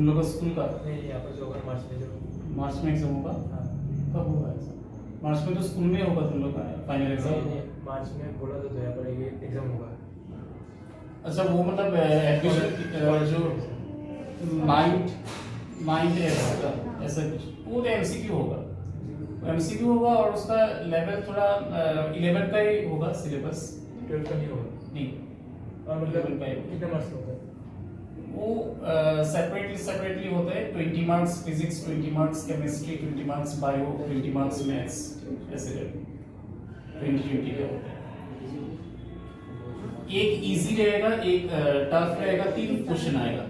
हम लोग का स्कूल का नहीं, यहाँ पर जो होगा मार्च में एग्जाम होगा। हाँ। कब होगा एग्जाम? मार्च में तो स्कूल में होगा तुम लोग का फाइनल नहीं, एग्जाम। नहीं, मार्च में बोला तो यहाँ पर ये एग्जाम होगा। अच्छा वो मतलब एडमिशन जो माइंड ऐसा कुछ वो तो एमसीक्यू होगा। एमसीक्यू होगा और उसका लेवल थोड़ा 11 का ही होगा सिलेबस। 12 का नहीं होगा। नहीं और मतलब 11 का ही कितने मार्क्स होता है? वो सेपरेटली होता है। 20 marks physics, 20 marks chemistry, 20 marks bio, 20 marks maths, ऐसे 20 का होता है। एक इजी रहेगा, एक टफ रहेगा। 3 क्वेश्चन आएगा।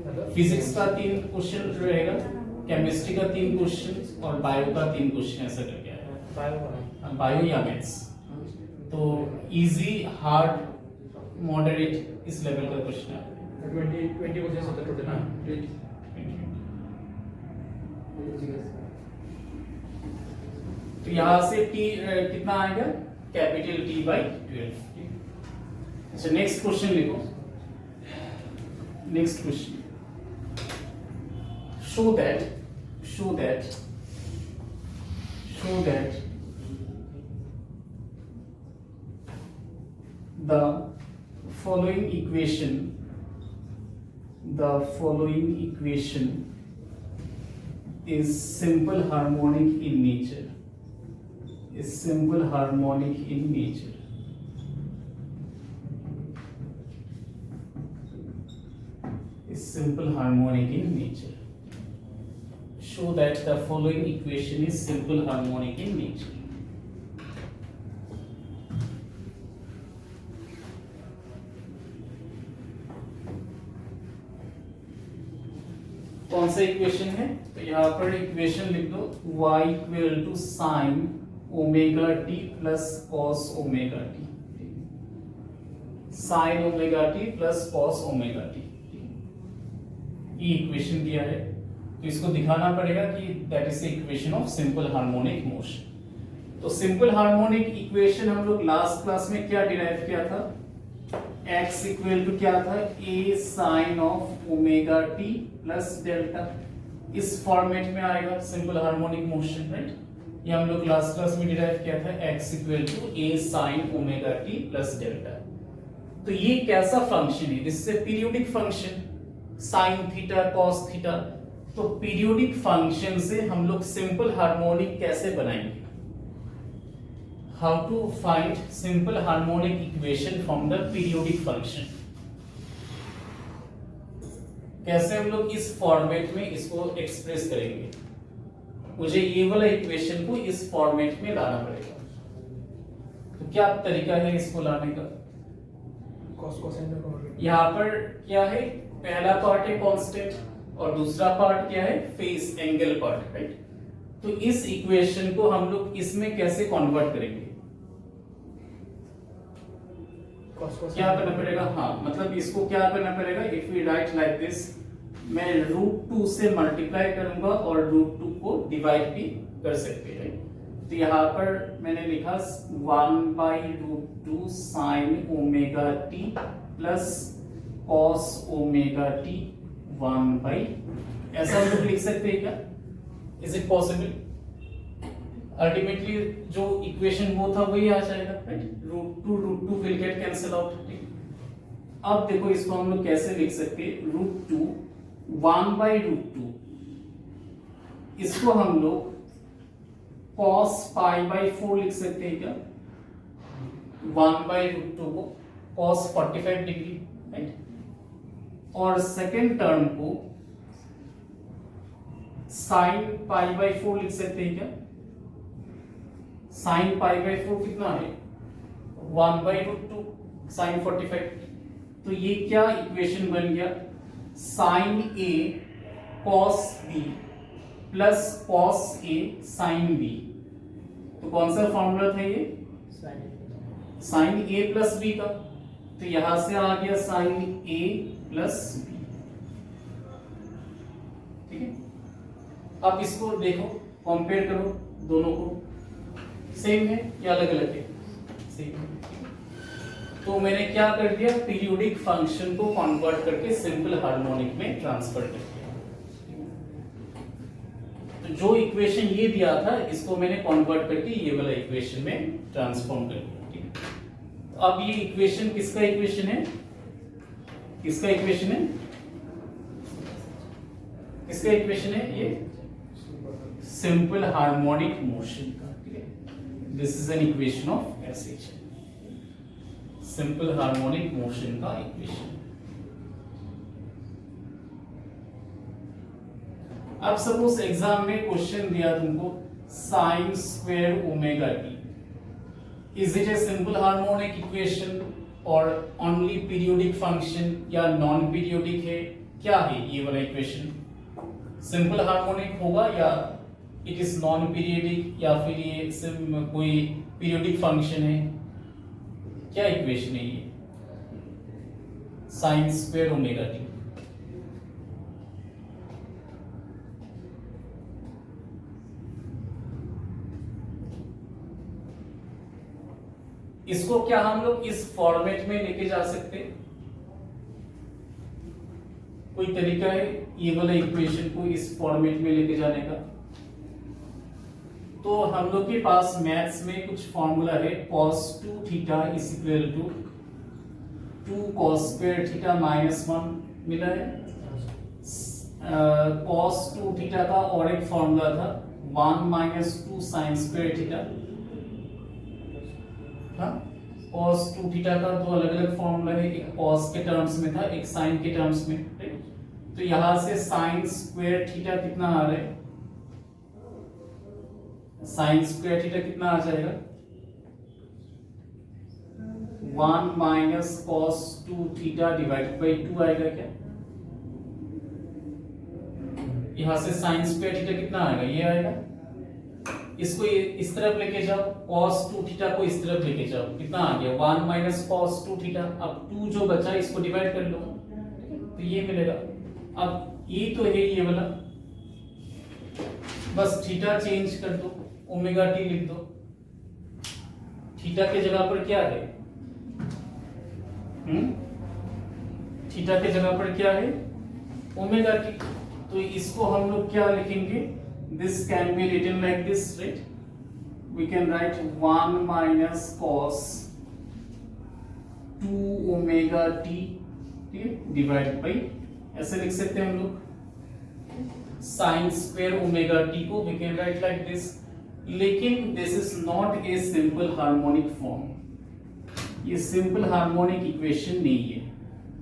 मतलब फिजिक्स का 3 क्वेश्चन रहेगा, केमिस्ट्री का 3 क्वेश्चन और बायो का 3 क्वेश्चन, ऐसा करके आएगा। बायो का बायो या मैथ्स। तो इजी, हार्ड, मॉडरेट इस लेवल का क्वेश्चन है। 20 क्वेश्चन होता है टोटल ना? 20। तो यहाँ से टी कितना आएगा? Capital T by 12। अच्छा नेक्स्ट क्वेश्चन लिखो। Next question, show that the following equation is simple harmonic in nature. Show that the following equation is simple harmonic in nature. कौन सा इक्वेशन है? तो यहाँ पर इक्वेशन लिख दो y equal to sine omega T plus cos omega T. Sine omega T plus cos omega T, ये equation दिया है। तो इसको दिखाना पड़ेगा कि that is the equation of simple harmonic motion. तो सिंपल हार्मोनिक इक्वेशन हम लोग लास्ट क्लास में क्या डिराइव किया था? x इक्वल टू क्या था? a sine of omega T plus delta. इस फॉर्मेट में आएगा सिंपल हार्मोनिक मोशन, राइट? ये हम लोग लास्ट क्लास में डिराइव किया था x equal to a sine omega T plus delta. तो ये कैसा फंक्शन है? This is a periodic function, sine theta cos theta. तो पीरियोडिक फंक्शन से हम लोग सिंपल हार्मोनिक कैसे बनाएंगे? How to find simple harmonic equation from the periodic function? कैसे हम लोग इस फॉर्मेट में इसको एक्सप्रेस करेंगे? मुझे ये वाला इक्वेशन को इस फॉर्मेट में लाना पड़ेगा। तो क्या तरीका है इसको लाने का? cos cosine का कॉम्पोनेंट। यहाँ पर क्या है? पहला पार्ट है कांस्टेंट और दूसरा पार्ट क्या है? Face angle part, right? तो इस इक्वेशन को हम लोग इसमें कैसे कन्वर्ट करेंगे? क्या करना पड़ेगा? हाँ, मतलब इसको क्या करना पड़ेगा? If we write like this, मैं √2 से मल्टीप्लाई करूंगा और √2 को डिवाइड भी कर सकते हैं। तो यहाँ पर मैंने लिखा 1/√2 sign omega T plus cos omega T 1/, ऐसा हम लोग लिख सकते हैं क्या? Is it possible? अल्टीमेटली जो इक्वेशन वो था वही आ जाएगा, right? √2 will get cancel out. अब देखो इसको हम लोग कैसे लिख सकते हैं? √2 1/√2, इसको हम लोग cos π/4 लिख सकते हैं क्या? 1/√2 को cos 45 डिग्री, राइट? और सेकेंड टर्म को sin π/4 लिख सकते हैं क्या? sin π/4 कितना है? 1/√2 sin 45। तो ये क्या इक्वेशन बन गया? sin a cos b plus cos a sin b। तो कौन सा फॉर्मूला था ये? sin a प्लस b का। तो यहां से आ गया sin a प्लस b, ठीक है? अब इसको देखो, कंपेयर करो, दोनों को सेम है या अलग अलग है? सेम है। तो मैंने क्या कर दिया? पीरियोडिक फंक्शन को कन्वर्ट करके सिंपल हार्मोनिक में ट्रांसफर कर दिया। तो जो इक्वेशन ये दिया था इसको मैंने कन्वर्ट करके ये वाला इक्वेशन में ट्रांसफॉर्म कर दिया, ठीक है। तो अब ये इक्वेशन किसका इक्वेशन है, किसका इक्वेशन है, किसका इक्वेशन है, ये सिंपल हार्मोनिक मोशन का, ठीक है। This is an equation of SH, simple harmonic motion का इक्वेशन। अब सपोज एग्जाम में क्वेश्चन दिया तुमको sign square omega T, is it a simple harmonic equation और ओनली पीरियोडिक फंक्शन या नॉन पीरियोडिक है, क्या है ये वाला इक्वेशन, सिंपल हार्मोनिक होगा या इट इज नॉन पीरियोडिक या फिर ये कोई पीरियोडिक फंक्शन है, क्या इक्वेशन है ये साइन स्क्वायर ओमेगा टी। इसको क्या हम लोग इस फॉर्मेट में लेके जा सकते, कोई तरीका है ये वाला इक्वेशन को इस फॉर्मेट में लेके जाने का? तो हम लोग के पास मैथ्स में कुछ फॉर्मूला है, cos 2 theta is equal to 2 cos square theta minus 1 मिला है। cos 2 थीटा का और एक फॉर्मूला था 1 माइनस 2 साइन स्क्वायर थीटा, हाँ cos 2 थीटा का दो अलग अलग फॉर्मूला है, एक cos के टर्म्स में था एक साइन के टर्म्स में, राइट। तो यहां से साइन स्क्वायर थीटा कितना आ रहा है, साइन स्क्वायर थीटा कितना आ जाएगा 1 minus cos 2 theta divided by 2 आएगा क्या, यहां से साइन स्क्वायर थीटा कितना आएगा, ये आएगा। इसको इस तरफ लेके जाओ, cos 2 थीटा को इस तरफ लेके जाओ, कितना आ गया 1 माइनस cos 2 थीटा। अब 2 जो बचा इसको डिवाइड कर लो तो ये मिलेगा। अब ये तो है ये वाला, बस थीटा चेंज कर दो, ओमेगा टी लिख दो, थीटा के जगह पर क्या है, थीटा के जगह पर क्या है ओमेगा टी। तो इसको हम लोग क्या लिखेंगे, this can be written like this, right? We can write 1 minus cos 2 omega t, ठीक है, डिवाइड बाई, ऐसे लिख सकते हैं हम लोग साइन स्क्वायर ओमेगा टी को we can write like this। लेकिन this is not a simple harmonic form, ये सिंपल हार्मोनिक इक्वेशन नहीं है।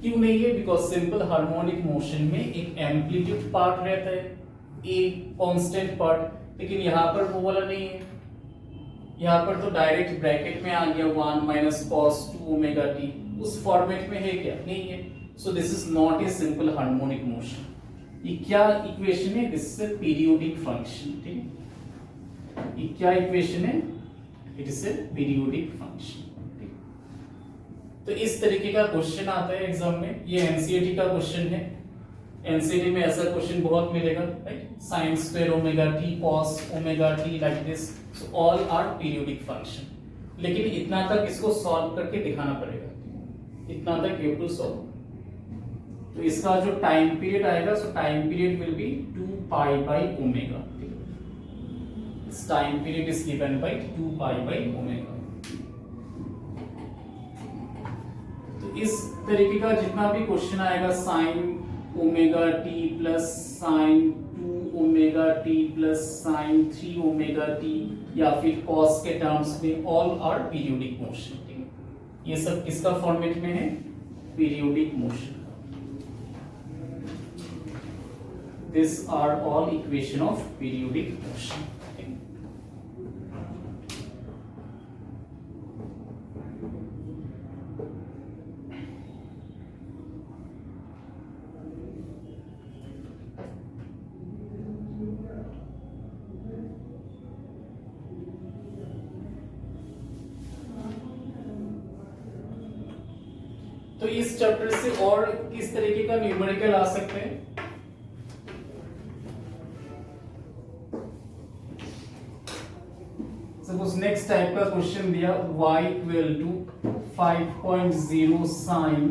क्यों नहीं है, बिकॉज सिंपल हार्मोनिक मोशन में एक एम्पलीट्यूड पार्ट रहता है, एक कांस्टेंट पार्ट, लेकिन यहाँ पर वो वाला नहीं है। यहाँ पर तो डायरेक्ट ब्रैकेट में आ गया 1 माइनस cos 2 ओमेगा टी, उस फॉर्मेट में है क्या, नहीं है। So this is not a simple harmonic motion. ये क्या इक्वेशन है, this is a periodic function, ठीक है। ये क्या इक्वेशन है, it is a periodic function. तो इस तरीके का क्वेश्चन आता है एग्जाम में, ये एनसीईआरटी का क्वेश्चन है। एनसीईआरटी में ऐसा क्वेश्चन बहुत मिलेगा, right, sine square omega T cos omega T like this, so all are periodic function. लेकिन इतना तक इसको सॉल्व करके दिखाना पड़ेगा, इतना तक यू टू सॉल्व। तो इसका जो टाइम पीरियड आएगा, so time period will be 2 pi by omega, इस time period is given by 2 pi by omega. इस तरीके का जितना भी क्वेश्चन आएगा, sine omega T plus sine 2 omega T plus sine 3 omega t, या फिर कॉस के टर्म्स में, ऑल आर पीरियोडिक मोशन, ठीक है। ये सब किसका फॉर्मेट में है, periodic motion. This are all equation of periodic motion. तो इस चैप्टर से और किस तरीके का न्यूमेरिकल आ सकते हैं, सपोज नेक्स्ट टाइप का क्वेश्चन दिया y equal to 5.0 sine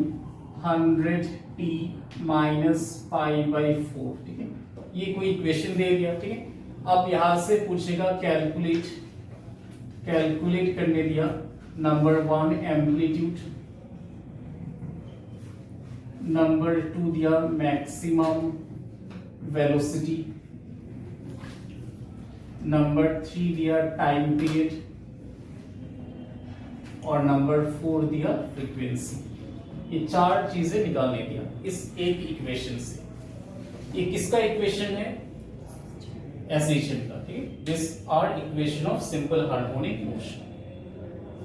100t minus pi by 4, ठीक है। ये कोई इक्वेशन दे दिया, ठीक है। अब यहां से पूछेगा कैलकुलेट करने दिया। नंबर 1 एम्पलीट्यूड, नंबर 2 दिया मैक्सिमम वेलोसिटी, नंबर 3 दिया टाइम पीरियड और नंबर 4 दिया फ्रीक्वेंसी। ये 4 चीजें निकालने दिया इस एक इक्वेशन से। ये किसका इक्वेशन है? एसेशन का, ठीक। This are equation of simple harmonic motion.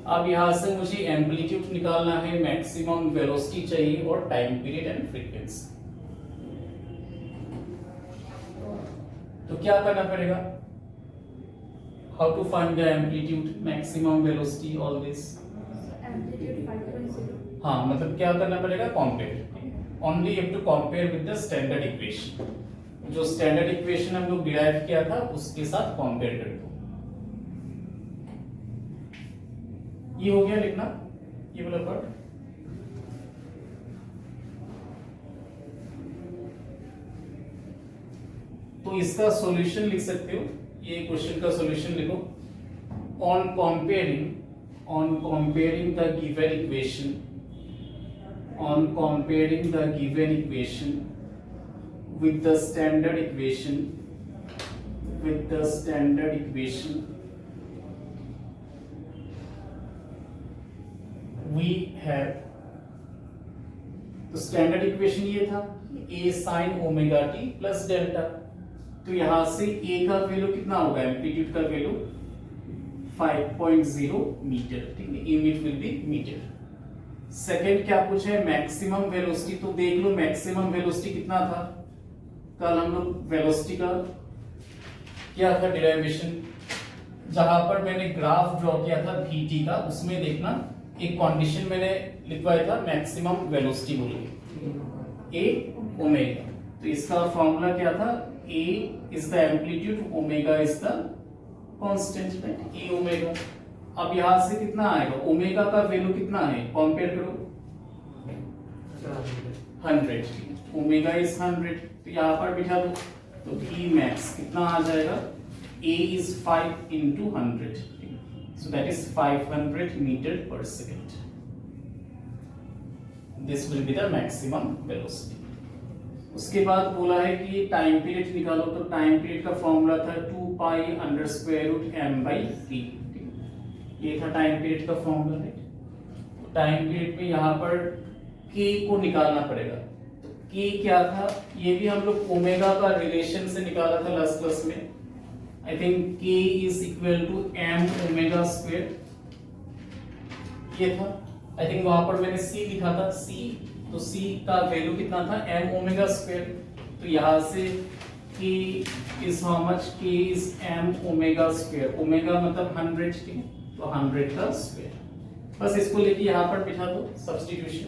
अब यहां से मुझे एम्पलीट्यूड निकालना है, मैक्सिमम वेलोसिटी चाहिए और टाइम पीरियड एंड फ्रीक्वेंसी। तो क्या करना पड़ेगा? How to find the amplitude, maximum velocity, all this. Amplitude 5.0. हाँ, मतलब क्या करना पड़ेगा? Compare. Only you have to compare with the standard equation. जो स्टैंडर्ड इक्वेशन हम लोग डिराइव किया था उसके साथ कंपेयर कर दो। ये हो गया लिखना, ये वाला पार्ट। तो इसका सॉल्यूशन लिख सकते हो, ये क्वेश्चन का सॉल्यूशन लिखो। On comparing the given equation, on comparing the given equation with the standard equation, we have, तो स्टैंडर्ड इक्वेशन ये था a sin omega t plus delta. तो यहां से a का वैल्यू कितना होगा? एम्पलीट्यूड का वैल्यू 5.0 मीटर, ठीक है। Unit will be metre. Second क्या पूछा है? Maximum velocity. तो देख लो मैक्सिमम वेलोसिटी कितना था? कल हम लोग वेलोसिटी का क्या था डिराइवेशन, जहां पर मैंने ग्राफ ड्रॉ किया था vt का, उसमें देखना एक कंडीशन मैंने लिखवाया था मैक्सिमम वेलोसिटी बोल के, a ओमेगा। तो इसका फॉर्मूला क्या था? a is the amplitude, omega is the constant, right, a omega. अब यहां से कितना आएगा? ओमेगा का वैल्यू कितना है? कंपेयर करो, 100, ओमेगा इज 100। तो यहां पर बिठा दो, तो v max कितना आ जाएगा? a is 5 into 100, so that is 500 meter per second. This will be the maximum velocity. उसके बाद बोला है कि टाइम पीरियड निकालो। तो टाइम पीरियड का फॉर्मूला था 2 pi under square root m/t। ये था टाइम पीरियड का फॉर्मूला, राइट। तो टाइम पीरियड में यहाँ पर k को निकालना पड़ेगा। तो k क्या था? ये भी हम लोग ओमेगा का रिलेशन से निकाला था लास्ट क्लास में। I think k is equal to m omega square, ये था। आई थिंक वहां पर मैंने c लिखा था, c। तो c का वैल्यू कितना था? m omega square. तो यहां से k is how much? k is m omega square. Omega मतलब 100, ठीक है। तो 100 का स्क्वायर। बस इसको लेके यहां पर बिठा दो, सब्स्टिट्यूशन।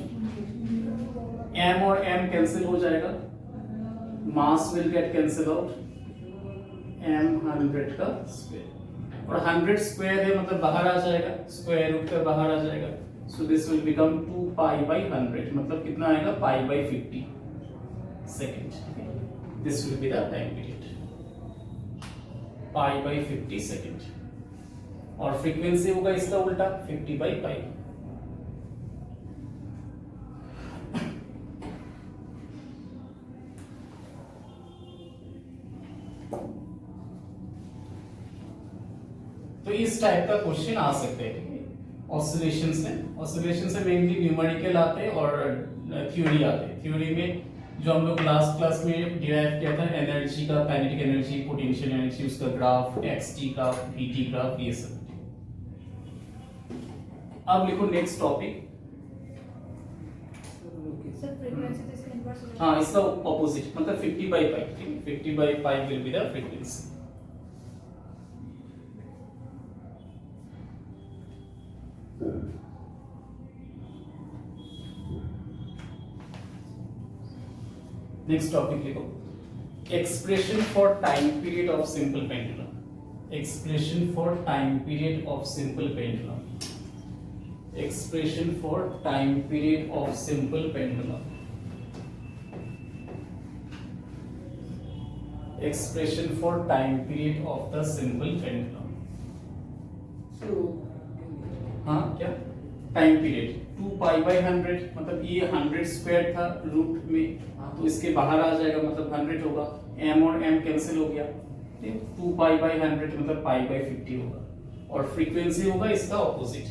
m और m कैंसिल हो जाएगा, mass will get cancel out, m 100 का स्क्वायर। और 100 स्क्वायर है मतलब बाहर आ जाएगा, स्क्वायर रूट का बाहर आ जाएगा। So this will become 2 pi by 100, मतलब कितना आएगा? pi by 50 second. This will be the time period, pi by 50 second. और फ्रीक्वेंसी होगा इसका उल्टा, 50 by pi। तो इस टाइप का क्वेश्चन आ सकते हैं ऑसिलेशन से मेनली न्यूमेरिकल आते हैं और थ्योरी आते हैं। थ्योरी में जो हम लोग लास्ट क्लास में डिराइव किया था एनर्जी का, काइनेटिक एनर्जी, पोटेंशियल एनर्जी, उसका graph, xt graph, vt graph, ये सब। अब लिखो नेक्स्ट टॉपिक। सर फ्रीक्वेंसी तो इसका इनवर्स होगा। हाँ, इसका ऑपोजिट मतलब 50 by pi, 50 by pi will be the frequency। Next topic लिखो, expression for time period of simple pendulum. Expression for time period of simple pendulum. Expression for time period of simple pendulum. expression for time period of the simple pendulum. हाँ क्या time period 2 pi by 100, मतलब ये 100 square था root में, तो इसके बाहर आ जाएगा, मतलब 100 होगा, m और m कैंसिल हो गया, 2 पाई बाई 100 मतलब पाई बाई 50 होगा, और फ्रीक्वेंसी होगा इसका opposite.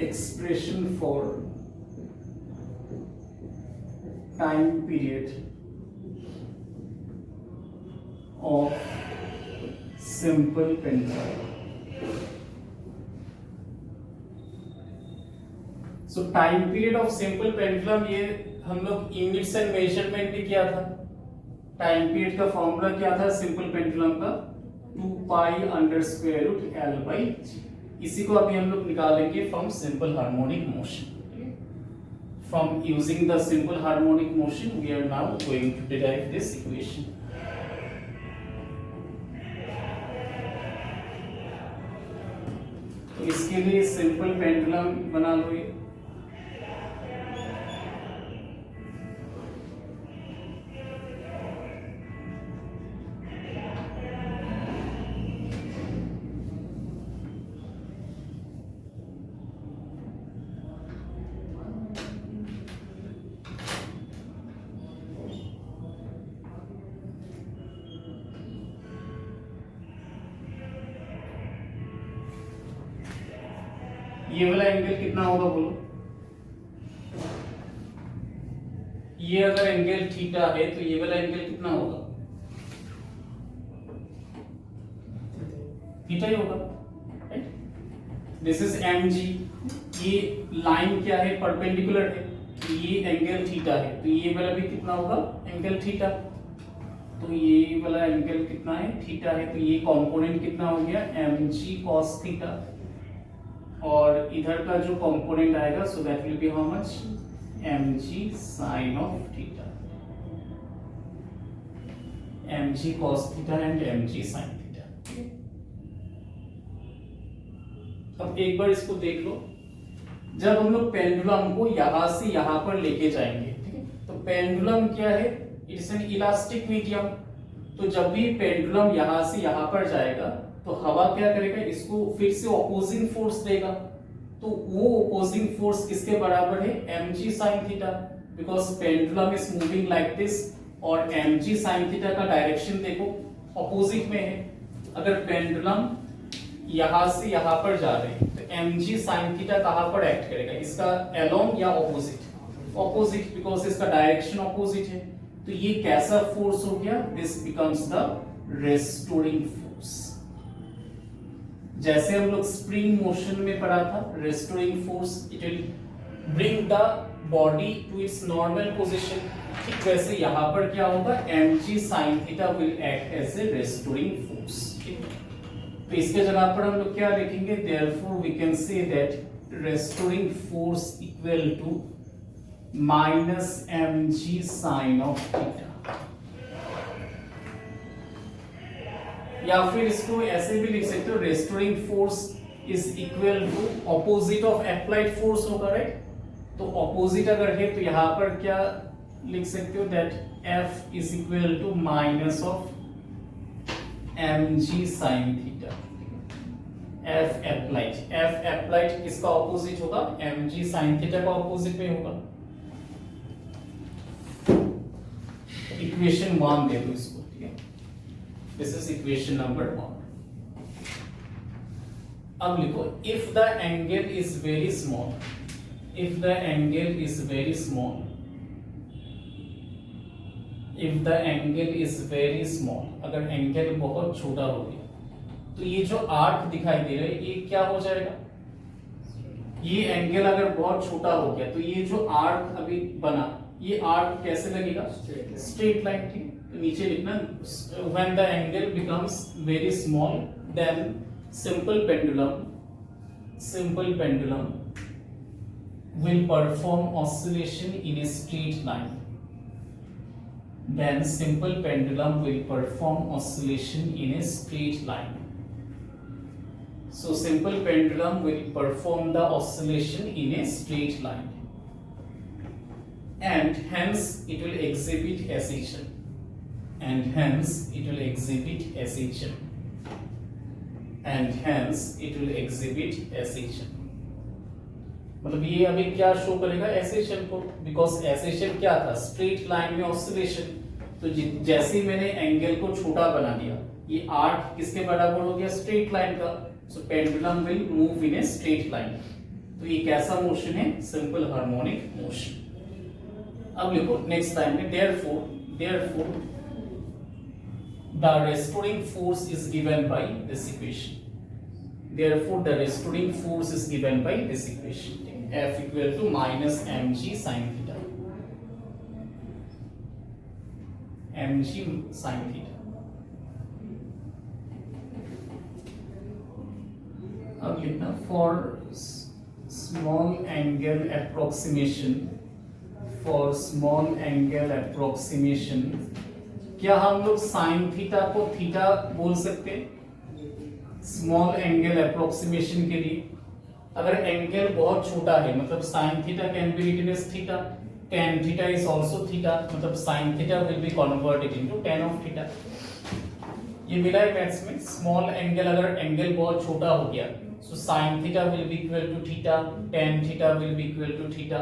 Expression for time period of simple pendulum. So time period of simple pendulum, ये हम लोग यूनिट्स एंड मेजरमेंट भी किया था। टाइम पीरियड का फॉर्मूला क्या था सिंपल पेंडुलम का, 2 pi under square root L by g. इसी को अभी हम लोग निकालेंगे from simple harmonic motion. From using the simple harmonic motion we are now going to derive this equation. तो इसके लिए सिंपल पेंडुलम बना लो। ये ये वाला एंगल कितना होगा बोलो? ये अगर एंगल थीटा है तो ये वाला एंगल कितना होगा? थीटा ही होगा, दिस इज mg। ये लाइन क्या है? परपेंडिकुलर है, तो ये एंगल थीटा है, तो ये वाला भी कितना होगा? Angle theta. तो ये वाला एंगल कितना है? थीटा है, तो ये कंपोनेंट कितना हो गया? mg cos theta. और इधर का जो कंपोनेंट आएगा so that will be how much? mg sin of theta, mg cos theta and mg sin theta. अब एक बार इसको देख लो, जब हम लोग पेंडुलम को यहां से यहां पर लेके जाएंगे, ठीक है, तो पेंडुलम क्या है? It's an elastic medium. तो जब भी पेंडुलम यहां से यहां पर जाएगा तो हवा क्या करेगा? इसको फिर से ऑपोजिंग फोर्स देगा। तो वो ऑपोजिंग फोर्स किसके बराबर है? mg sin theta, because pendulum is moving like this, और mg sin थीटा का डायरेक्शन देखो ऑपोजिट में है। अगर पेंडुलम यहां से यहां पर जा रहे हैं तो mg sin थीटा कहां पर एक्ट करेगा? इसका अलोंग या ऑपोजिट? ऑपोजिट, बिकॉज इसका डायरेक्शन ऑपोजिट है। तो ये कैसा फोर्स हो गया? This becomes the restoring force. जैसे हम लोग स्प्रिंग मोशन में पढ़ा था, restoring force, it will bring the body to its normal position. ठीक वैसे यहां पर क्या होगा? mg sin theta will act as a restoring force. तो इसके जगह पर हम लोग क्या लिखेंगे? Therefore we can say that restoring force equal to minus mg sin of theta. या फिर इसको ऐसे भी लिख सकते हो, restoring force is equal to opposite of applied force होगा, राइट? तो ऑपोजिट अगर है तो यहां पर क्या लिख सकते हो? That F is equal to minus of mg sin theta. F applied किसका ऑपोजिट होगा? mg sin थीटा का ऑपोजिट में होगा। इक्वेशन 1 दे दो इसको, ठीक है? This is equation number 1। अब लिखो, if the angle is very small, if the angle is very small, if the angle is very small, अगर एंगल बहुत छोटा हो गया तो ये जो आर्क दिखाई दे रहा है ये क्या हो जाएगा? ये एंगल अगर बहुत छोटा हो गया तो ये जो आर्क अभी बना, ये आर्क कैसे लगेगा? Straight line. ठीक, तो नीचे लिखना, when the angle becomes very small then simple pendulum will perform oscillation in a straight line, then simple pendulum will perform oscillation in a straight line. So simple pendulum will perform the oscillation in a straight line, and hence it will exhibit SHM, and hence it will exhibit SHM, and hence it will exhibit SHM. मतलब ये अभी क्या show करेगा SHM को, because SHM क्या था, straight line में oscillation. तो जैसे ही मैंने एंगल को छोटा बना दिया, ये 8 किसके बराबर हो गया, स्ट्रेट लाइन का। So pendulum will move in a straight line. तो ये कैसा मोशन है, सिंपल हार्मोनिक मोशन। अब लिखो नेक्स्ट लाइन में, therefore the restoring force is given by this equation. Therefore the restoring force is given by this equation, F equal to minus mg sin theta, mg sin theta. अब लिखना for small angle approximation, for small angle approximation, क्या हम लोग sine theta को theta बोल सकते हैं small angle approximation के लिए? अगर एंगल बहुत छोटा है, मतलब sine theta can be written as theta, tan theta is also theta, मतलब sine theta will be converted into tan of theta. ये मिला है मैथ्स में। स्मॉल एंगल, अगर एंगल बहुत छोटा हो गया, so sine theta will be equal to theta, tan theta will be equal to theta.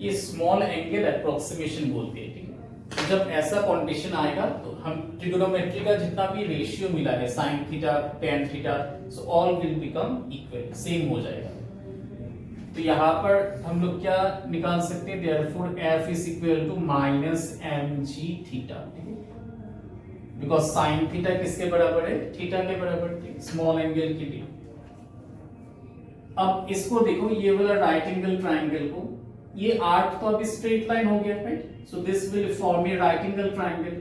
ये स्मॉल एंगल अप्रोक्सीमेशन बोलते हैं, ठीक है। जब ऐसा कंडीशन आएगा तो हम ट्रिगोनोमेट्री का जितना भी रेशियो मिला है, sine theta, tan theta, so all will become equal, same हो जाएगा। तो यहाँ पर हम लोग क्या निकाल सकते हैं, therefore f is equal to minus mg theta, because sine theta किसके बराबर है, थीटा के बराबर, स्मॉल एंगल के लिए। अब इसको देखो, ये वाला राइट एंगल ट्राइंगल को, ये 8 तो अभी स्ट्रेट लाइन हो गया, right? So this will form A right angle triangle.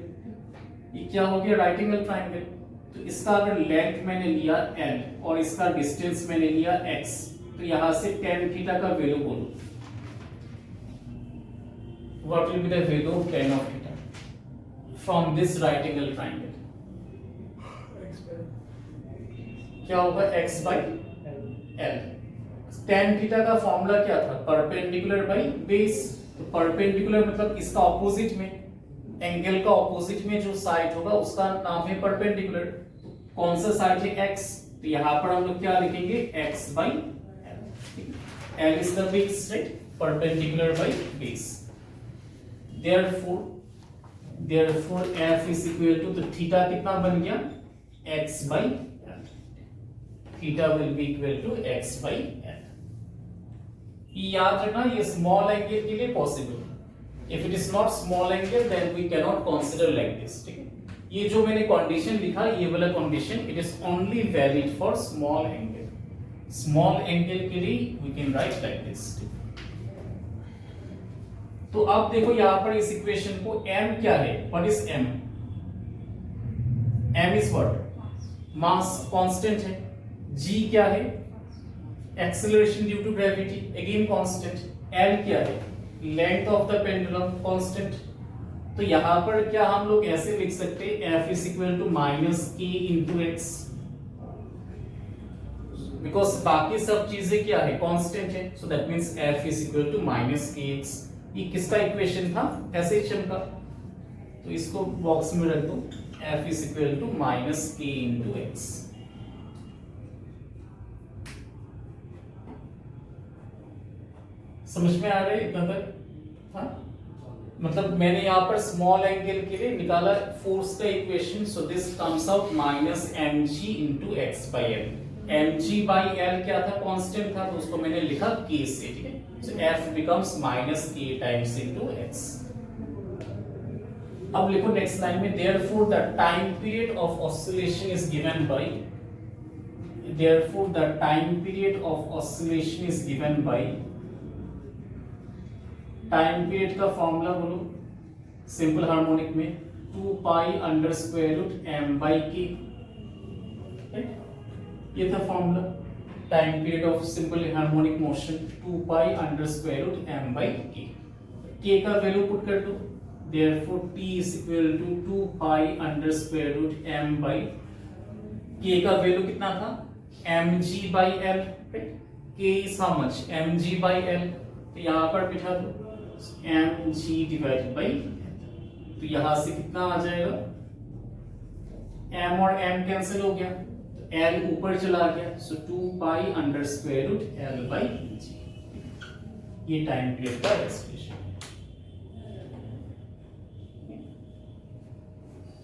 ये क्या हो गया, राइट एंगल ट्राइंगल। तो इसका अगर लेंथ मैंने लिया l और इसका डिस्टेंस मैंने लिया x, तो यहां से tan थीटा का वैल्यू बोलो, what will be the value of tan of theta from this right angle triangle? क्या होगा, x by l। tan theta का फॉर्मूला क्या था, परपेंडिकुलर बाय बेस। तो परपेंडिकुलर मतलब इसका ऑपोजिट में, एंगल का ऑपोजिट में जो साइड होगा उसका नाम है परपेंडिकुलर। कौन सा साइड है, x। तो यहां पर हम लोग क्या लिखेंगे, x by l। l is the base, right? perpendicular by base. therefore f is equal to, तो थीटा कितना बन गया, x by l। Theta will be equal to x by l। ये याद रखना, ये स्मॉल एंगल के लिए possible. If it is not small angle then we can not consider like this, ठीक है। ये जो मैंने कंडीशन लिखा, ये वाला condition, it is only valid for small angle. Small angle के लिए we can write like this. तो अब देखो यहां पर इस इक्वेशन को, m क्या है, what is m? m is what, mass constant है। g क्या है, acceleration due to gravity, again constant. l क्या है, length of the pendulum, constant. तो यहां पर क्या हम लोग ऐसे लिख सकते हैं, f is equal to minus k into X, because बाकी सब चीजें क्या है, कांस्टेंट है। So that means f is equal to minus k X. ये किसका इक्वेशन था, SHM का। तो इसको बॉक्स में रख दो, f is equal to minus k into X. समझ में आ रहा है इतना तक? हाँ, मतलब मैंने यहाँ पर स्मॉल एंगल के लिए निकाला फोर्स का equation. So this comes out minus mg into x by L. mg by L क्या था, कांस्टेंट था, तो उसको मैंने लिखा k से, ठीक है। सो f becomes minus k times into x. अब लिखो नेक्स्ट लाइन में, therefore the time period of oscillation is given by, therefore the time period of oscillation is given by, time period का फॉर्मूला बोलो simple harmonic में, 2 pi under square root m by k, ये था formula. Time period of simple harmonic motion 2 pi under square root m by k। k का value put कर दो, therefore t is equal to 2 pi under square root m by k का value कितना था mg by l, k is how much mg by l, तो यहाँ पर बिठा दो mg डिवाइडेड बाई, तो यहाँ से कितना आ जाएगा m और m कैंसिल हो गया, L ऊपर चला गया, so 2 pi under square root L by g, ये टाइम पीरियड का एक्सप्रेशन।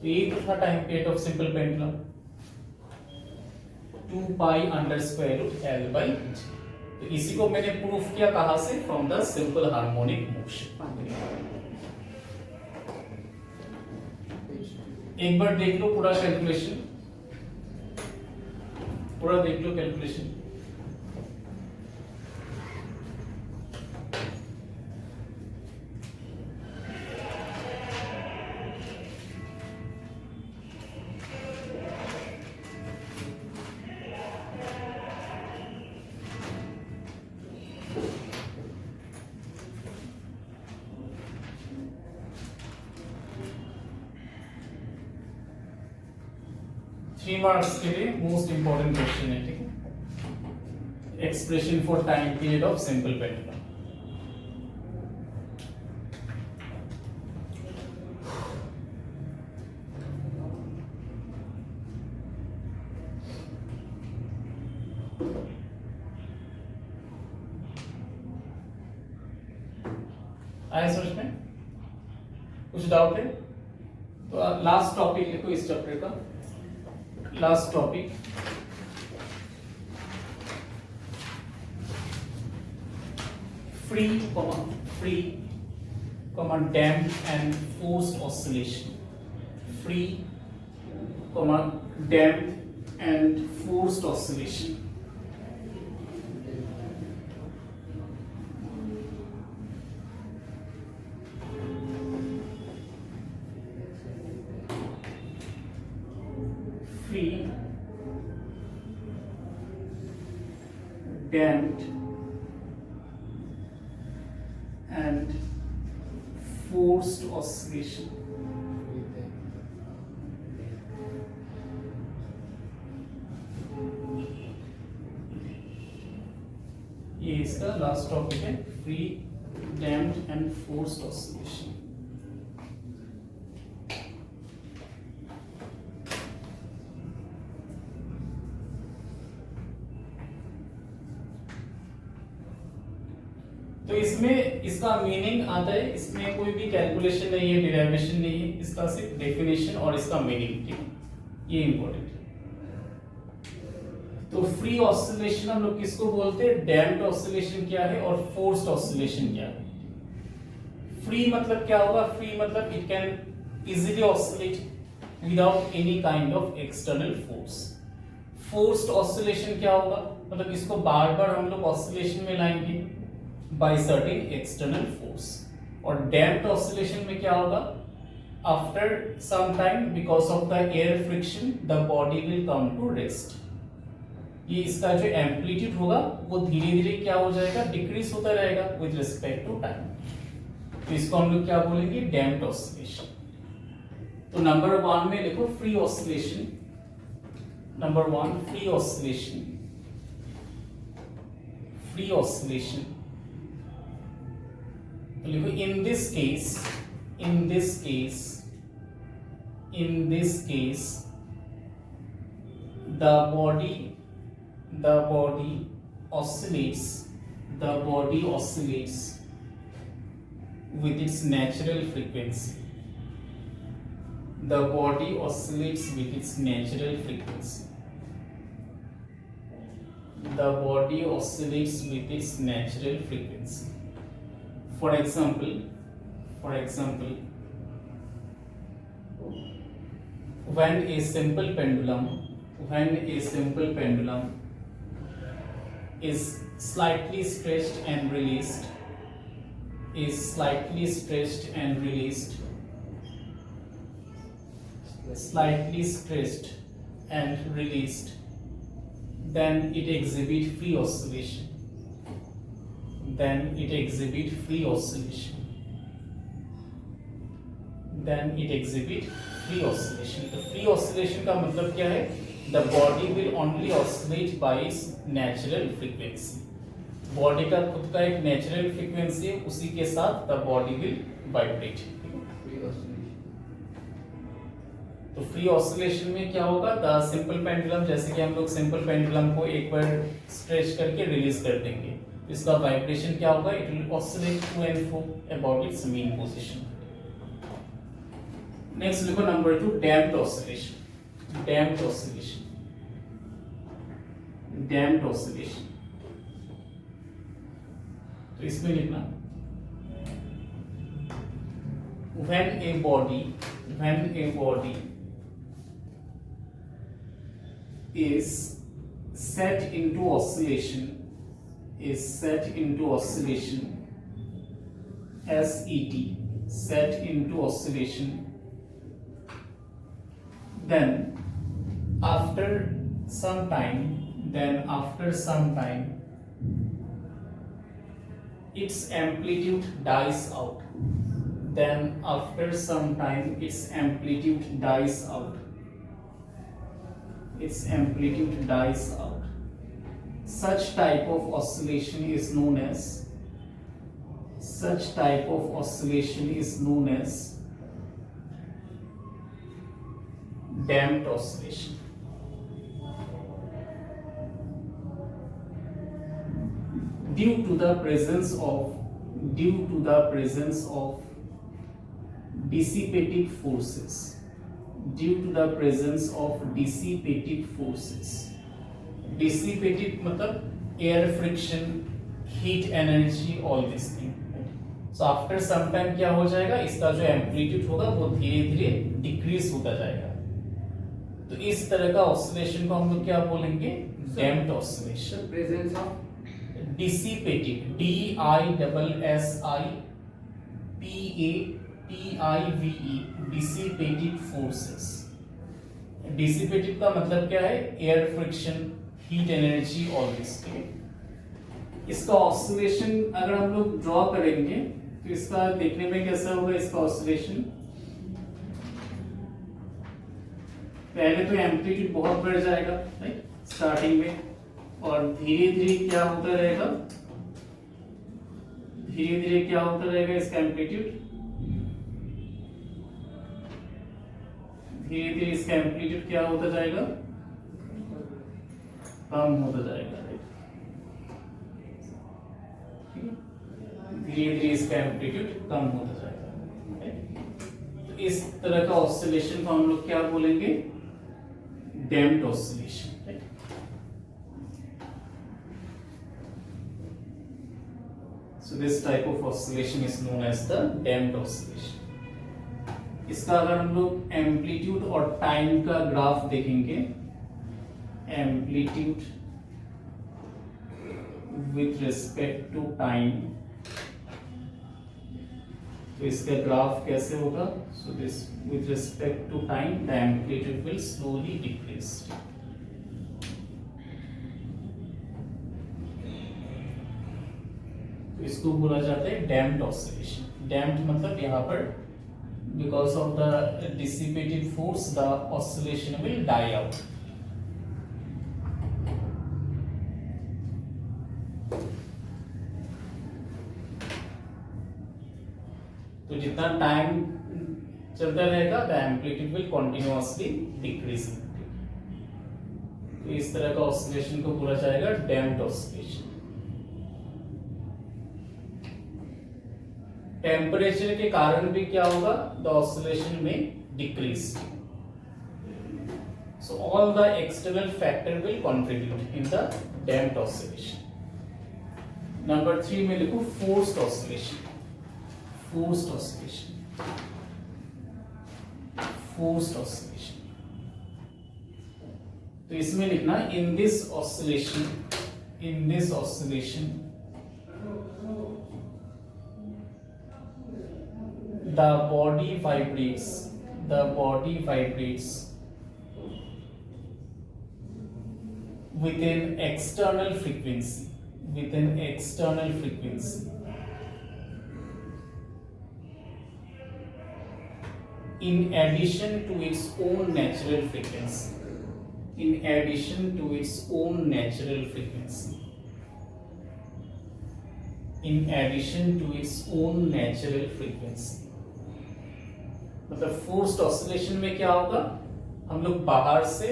तो ये तो था time period of simple pendulum, 2 pi under square root L by g. तो इसी को मैंने प्रूफ किया कहां से, from the simple harmonic motion. एक बार देख लो पूरा कैलकुलेशन, पूरा देख लो कैलकुलेशन। थ्री मार्क्स के लिए मोस्ट इंपॉर्टेंट क्वेश्चन है, ठीक है। Expression for time period of simple pendulum. आया समझ में? कुछ डाउट है तो लास्ट टॉपिक लिखो इस चैप्टर का, last topic free, damped and forced oscillation, free, damped and forced oscillation। Free, damped and forced oscillation। ये इसका लास्ट टॉपिक है, free, damped and forced oscillation. तो इसमें इसका मीनिंग आता है, इसमें कोई भी कैलकुलेशन नहीं है, डिराइवेशन नहीं है, इसका सिर्फ डेफिनेशन और इसका मीनिंग, ठीक है, ये इंपॉर्टेंट है। तो फ्री ऑसिलेशन हम लोग किसको बोलते हैं, डैम्प्ड ऑसिलेशन क्या है और फोर्स्ड ऑसिलेशन क्या है। फ्री मतलब क्या होगा, फ्री मतलब it can easily oscillate without any kind of external force. Forced oscillation क्या होगा, मतलब इसको बार बार हम लोग ऑसिलेशन में लाएंगे बाय सर्टेन एक्सटर्नल फोर्स। और डैम्प्ड ऑसिलेशन में क्या होगा, after some time because of the air friction the body will come to rest. ये इसका जो एम्पलीट्यूड होगा वो धीरे धीरे क्या हो जाएगा, डिक्रीज होता रहेगा विद रिस्पेक्ट टू टाइम। तो इसको हम लोग क्या बोलेंगे, डैम्प्ड ऑसिलेशन। तो नंबर 1 में देखो free oscillation, number 1 free oscillation, free oscillation. तो लिखो in this case the body oscillates with its natural frequency। The body oscillates with its natural frequency। The body oscillates with its natural frequency। For example, when a simple pendulum is slightly stretched and released, slightly stretched and released, then it exhibit free oscillation. Then it exhibit free oscillation. Then it exhibit free oscillation. तो free oscillation का मतलब क्या है? The body will only oscillate by its natural frequency. Body का खुद का एक natural frequency है, उसी के साथ the body will vibrate. तो फ्री ऑसिलेशन में क्या होगा? द सिंपल पेंडुलम, जैसे कि हम लोग सिंपल पेंडुलम को एक बार स्ट्रेच करके रिलीज कर देंगे, इसका वाइब्रेशन क्या होगा? It will oscillate to and fro about its mean position. Next लिखो number 2, damped oscillation. Damped oscillation. Damped oscillation. तो इसमें लिखना when a body is set into oscillation, SET, set into oscillation, then after some time its amplitude dies out. Then after some time its amplitude dies out. Such type of oscillation is known as damped oscillation. Due to the presence of dissipative forces. Dissipative मतलब air friction, heat energy, all this thing. So after some time क्या हो जाएगा? इसका जो amplitude होगा वो धीरे धीरे डिक्रीज होता जाएगा. तो इस तरह का ऑसिलेशन को हम लोग क्या बोलेंगे? Damped oscillation. Presence of dissipative, DISSIPATIVE, dissipative forces. Dissipative का मतलब क्या है? Air friction, heat energy, all this. इसका ऑसिलेशन अगर हम लोग ड्रॉ करेंगे तो इसका देखने में कैसा होगा? इसका ऑसिलेशन पहले तो एम्पलीट्यूड बहुत बढ़ जाएगा राइट स्टार्टिंग में, और धीरे धीरे क्या होता रहेगा? इसका एम्पलीट्यूड धीरे धीरे इसका एम्पलीट्यूड क्या होता जाएगा? कम होता जाएगा राइट. धीरे धीरे इसका एम्पलीट्यूड कम होता जाएगा राइट. तो इस तरह का ऑसिलेशन को हम लोग क्या बोलेंगे? Damped oscillation right. So this type of oscillation is known as the damped oscillation. इसका अगर हम लोग एम्पलीट्यूड और टाइम का ग्राफ देखेंगे, amplitude with respect to time, तो इसका ग्राफ कैसे होगा? So this with respect to time the amplitude will slowly decrease. तो इसको बोला जाता है डैम्प्ड ऑसिलेशन. डैम्प्ड मतलब यहाँ पर because of the dissipative force the oscillation will die out. तो जितना टाइम चलता रहेगा the amplitude will continuously decrease. तो इस तरह का ऑसिलेशन को बोला जाएगा डैम्प्ड ऑसिलेशन. टेम्परेचर के कारण भी क्या होगा? द ऑसिलेशन में decrease. So all the external factor will contribute in the damped oscillation. Number 3 में लिखो फोर्स्ड ऑसिलेशन. तो इसमें लिखना in this oscillation the body vibrates with an external frequency, in addition to its own natural frequency, मतलब forced oscillation में क्या होगा, हम लोग बाहर से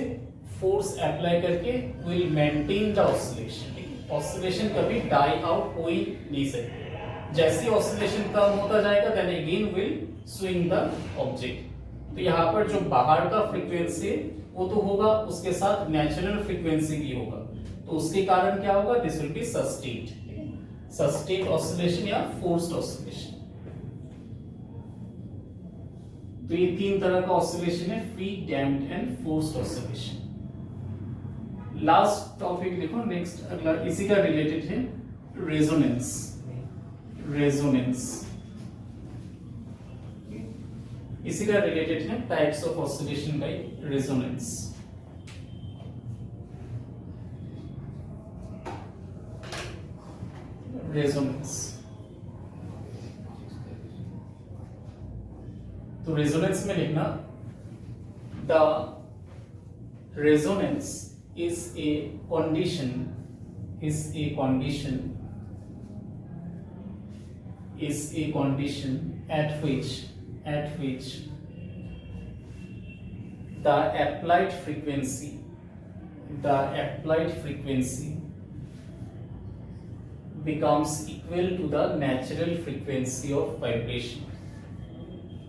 फोर्स अप्लाई करके will maintain the oscillation. Oscillation कभी डाई आउट हो ही नहीं सकते। जैसे ऑसिलेशन कम होता जाएगा then again will swing the object. तो यहाँ पर जो बाहर का फ्रीक्वेंसी वो तो होगा, उसके साथ नेचुरल फ्रीक्वेंसी भी होगा, तो उसके कारण क्या होगा, this will be sustained oscillation या फोर्स्ड ऑसिलेशन। तो ये तीन तरह का ऑसिलेशन है, free, damped and forced oscillation. Last topic देखो, नेक्स्ट अगला इसी का रिलेटेड है, रेजोनेंस। इसी का रिलेटेड है, टाइप्स ऑफ ऑसिलेशन का रेजोनेंस। तो रेजोनेंस में लिखना, the resonance is a condition at which the applied frequency becomes equal to the natural frequency of vibration.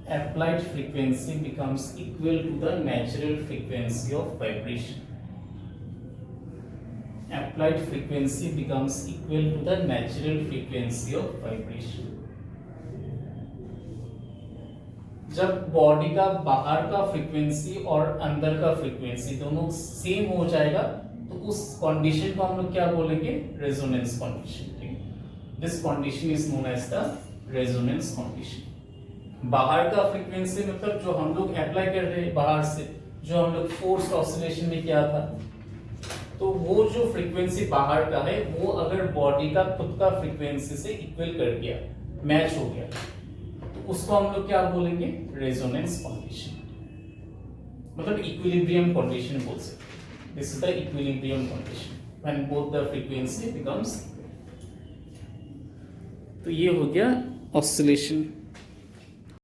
Applied frequency becomes equal to the natural frequency of vibration. Applied frequency becomes equal to the natural frequency of vibration. जब body का बाहर का frequency और अंदर का frequency दोनों same हो जाएगा तो उस कंडीशन को हम लोग क्या बोलेंगे, रेजोनेंस कंडीशन। ठीक है, this condition is known as the resonance condition. बाहर का फ्रीक्वेंसी मतलब जो हम लोग अप्लाई कर रहे हैं बाहर से, जो हम लोग फोर्स्ड ऑसिलेशन में किया था, तो वो जो फ्रीक्वेंसी बाहर का है वो अगर बॉडी का खुद का फ्रीक्वेंसी से इक्वल कर गया, मैच हो गया, तो उसको हम लोग क्या बोलेंगे, रेजोनेंस कंडीशन। मतलब इक्विलिब्रियम कंडीशन बोल सकते। This is the equilibrium condition when both the frequency becomes. तो ये हो गया ऑसिलेशन।